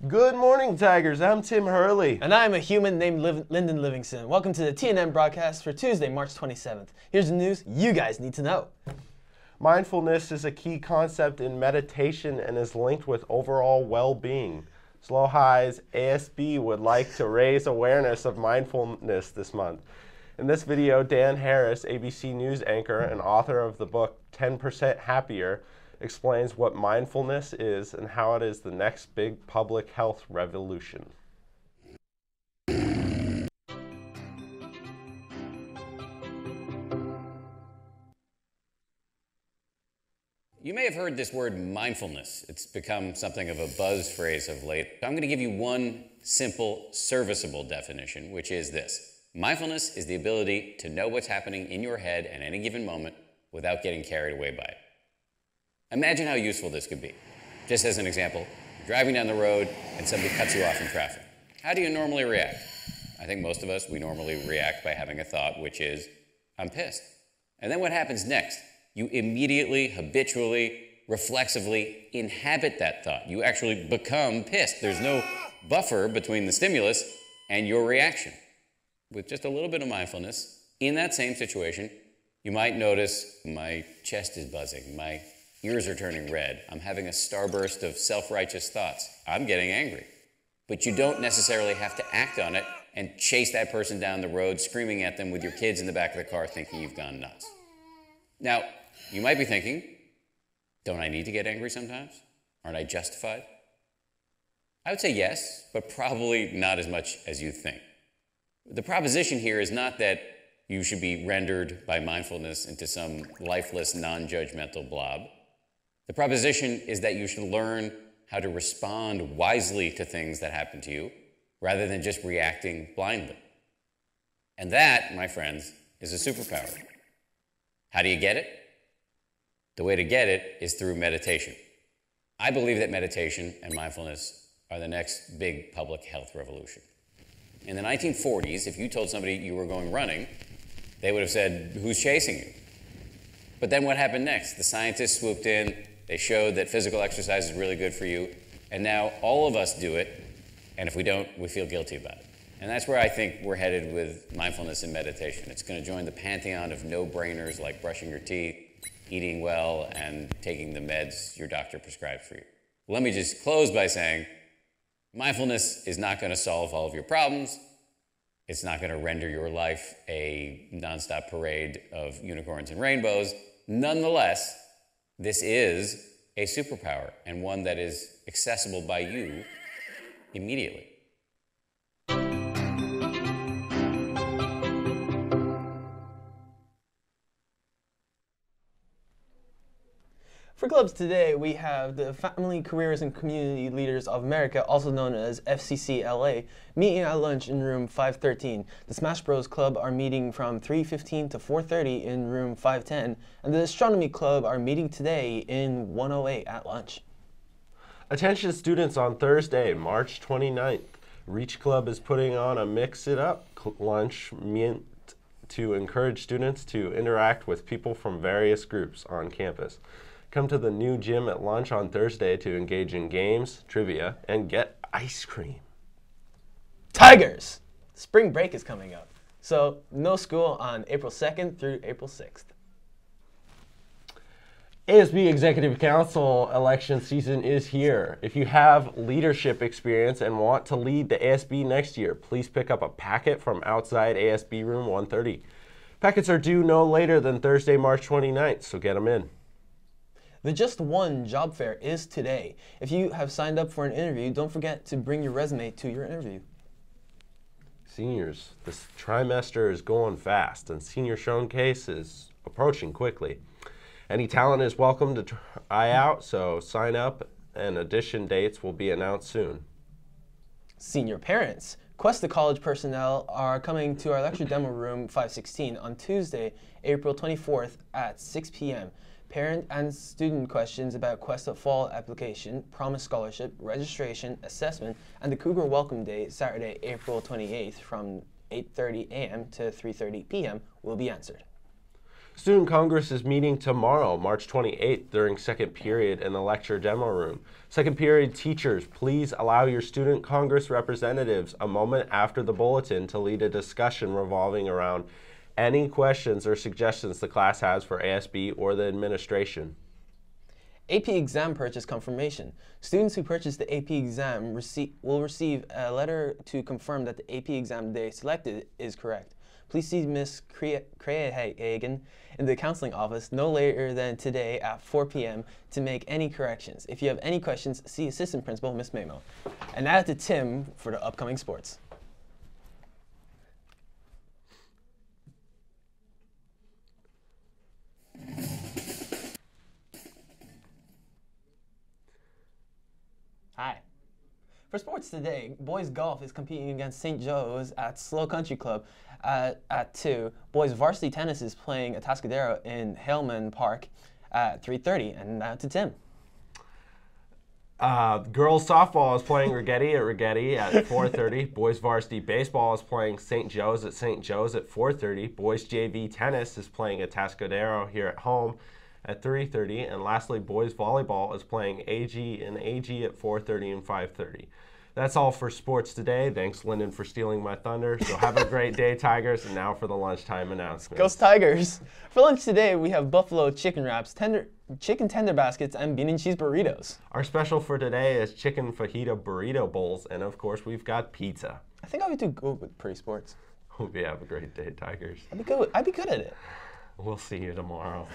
Good morning, Tigers. I'm Tim Hurley. And I'm a human named Lyndon Livingston. Welcome to the TNN broadcast for Tuesday, March 27th. Here's the news you guys need to know. Mindfulness is a key concept in meditation and is linked with overall well-being. Slow Highs ASB would like to raise awareness of mindfulness this month. In this video, Dan Harris, ABC News anchor and author of the book 10% Happier, explains what mindfulness is and how it is the next big public health revolution. You may have heard this word mindfulness. It's become something of a buzz phrase of late. I'm going to give you one simple, serviceable definition, which is this. Mindfulness is the ability to know what's happening in your head at any given moment without getting carried away by it. Imagine how useful this could be. Just as an example, you're driving down the road and somebody cuts you off in traffic. How do you normally react? I think most of us, we normally react by having a thought, which is, I'm pissed. And then what happens next? You immediately, habitually, reflexively inhabit that thought. You actually become pissed. There's no buffer between the stimulus and your reaction. With just a little bit of mindfulness, in that same situation, you might notice my chest is buzzing, my ears are turning red, I'm having a starburst of self-righteous thoughts, I'm getting angry. But you don't necessarily have to act on it and chase that person down the road, screaming at them with your kids in the back of the car thinking you've gone nuts. Now, you might be thinking, don't I need to get angry sometimes? Aren't I justified? I would say yes, but probably not as much as you think. The proposition here is not that you should be rendered by mindfulness into some lifeless, non-judgmental blob. The proposition is that you should learn how to respond wisely to things that happen to you rather than just reacting blindly. And that, my friends, is a superpower. How do you get it? The way to get it is through meditation. I believe that meditation and mindfulness are the next big public health revolution. In the 1940s, if you told somebody you were going running, they would have said, who's chasing you? But then what happened next? The scientists swooped in, they showed that physical exercise is really good for you, and now all of us do it, and if we don't, we feel guilty about it. And that's where I think we're headed with mindfulness and meditation. It's going to join the pantheon of no-brainers like brushing your teeth, eating well, and taking the meds your doctor prescribes for you. Let me just close by saying, mindfulness is not going to solve all of your problems. It's not going to render your life a nonstop parade of unicorns and rainbows. Nonetheless, this is a superpower and one that is accessible by you immediately. For clubs today, we have the Family Careers and Community Leaders of America, also known as FCCLA, meeting at lunch in room 513. The Smash Bros Club are meeting from 3:15 to 4:30 in room 510, and the Astronomy Club are meeting today in 108 at lunch. Attention students, on Thursday, March 29th, Reach Club is putting on a Mix It Up lunch meant to encourage students to interact with people from various groups on campus. Come to the new gym at lunch on Thursday to engage in games, trivia, and get ice cream. Tigers! Spring break is coming up, so no school on April 2nd through April 6th. ASB Executive Council election season is here. If you have leadership experience and want to lead the ASB next year, please pick up a packet from outside ASB room 130. Packets are due no later than Thursday, March 29th, so get them in. The Just One job fair is today. If you have signed up for an interview, don't forget to bring your resume to your interview. Seniors, this trimester is going fast and Senior Showcase is approaching quickly. Any talent is welcome to try out, so sign up and audition dates will be announced soon. Senior parents. Cuesta College personnel are coming to our lecture demo room 516 on Tuesday, April 24th at 6 p.m. Parent and student questions about Cuesta Fall application, Promise Scholarship, registration, assessment, and the Cougar Welcome Day, Saturday, April 28th from 8:30 a.m. to 3:30 p.m. will be answered. Student Congress is meeting tomorrow, March 28th, during second period in the lecture demo room. Second period teachers, please allow your Student Congress representatives a moment after the bulletin to lead a discussion revolving around any questions or suggestions the class has for ASB or the administration. AP exam purchase confirmation. Students who purchase the AP exam will receive a letter to confirm that the AP exam they selected is correct. Please see Ms. Creahagen in the counseling office no later than today at 4 p.m. to make any corrections. If you have any questions, see Assistant Principal Ms. Mamo. And now to Tim for the upcoming sports. Hi. For sports today, boys golf is competing against St. Joe's at Slow Country Club at 2. Boys varsity tennis is playing Atascadero in Haleman Park at 3:30. And now to Tim. Girls softball is playing Rigetti at 4:30. Boys varsity baseball is playing St. Joe's at 4:30. Boys JV tennis is playing Atascadero here at home at 3:30. And lastly, boys volleyball is playing AG and AG at 4:30 and 5:30. That's all for sports today. Thanks, Lyndon, for stealing my thunder. So have a great day, Tigers. And now for the lunchtime announcements. Go Tigers! For lunch today, we have buffalo chicken wraps, chicken tender baskets, and bean and cheese burritos. Our special for today is chicken fajita burrito bowls. And of course, we've got pizza. I think I would do good with pre-sports. Hope you have a great day, Tigers. I'd be good at it. We'll see you tomorrow.